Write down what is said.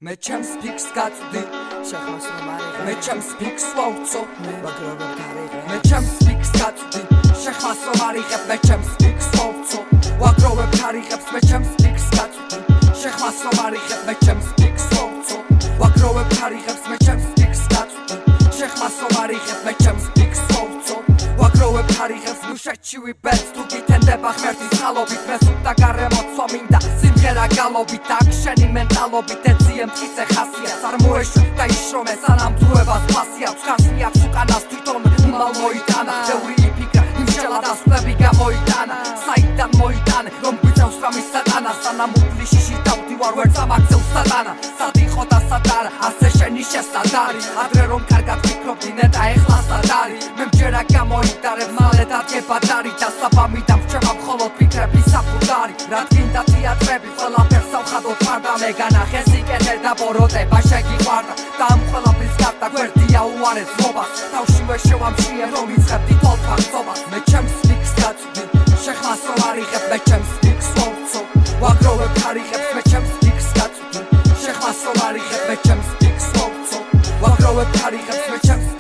მე ჩემს ფიქს გაწვდი შეხმას რომ არიღე მე ჩემს ფიქს ვაუწო მაგრამ გარიღე მე ჩემს ფიქს გაწვდი შეხმას რომ არიღე მე ჩემს ფიქს ვაუწო ვაგროვებ თარიღებს მე ჩემს ფიქს გაწვდი შეხმას რომ არიღე მე ჩემს ფიქს ვაუწო ვაგროვებ თარიღებს მე ჩემს ფიქს გაწვდი შეხმას რომ არიღე მე ჩემს ფიქს ვაუწო ვაგროვებ თარიღებს ნუშეთში ბეც თუ გითენდება ღმერთის ხალობით მე სულთა გარემოც მინდა სიმღერა გალობით აქ შენი მენტალობით ეძიე მტკიცე ხასიათს არ მოეშვი და იშრომე სანამ დროებას ფასი აქვს ხარს მიაქვს უკანას თვითონ უმალ მოიტანა ბევრი იფიქრა იმ შელადასვლები გამოიტანა საიდან მოიტანე რომ გვიწევს რამის სატანა სანამ უფლიში დავდივარ ვერც ამაქცევს სატანა სად იყო და სად არა ასე შენი შესადარი ადრე რომ კარგად ვფიქრობდი ნეტა ეხლა სად არის მე მჯერა გამოიტარებ მალე დადგება დარი და საბამი დამრჩება მხოლოდ ფიქრები საფუდარი რა თქინდა თეატრები ყველაფერს ავხადოთ მარდა მე განახე სიკეთე და ბოროტება შეგიყვარდა და ამ ყველაფრის გარდა გვერდია უარესობას თავშივე შევამშიე რომ იწყებდი თვალთვალწობას მე ჩემს ფიქს გაწვდი შეხმას რომ არიღებ მე ჩემს ფიქს ვაუწო ვაგროვებ თარიღებს მე ჩემს ფიქს გაწვდი შეხმას რომ არიღებ მე ჩემს ფიქს ვაუწო ვაგროვებ თარიღებს მე ჩემს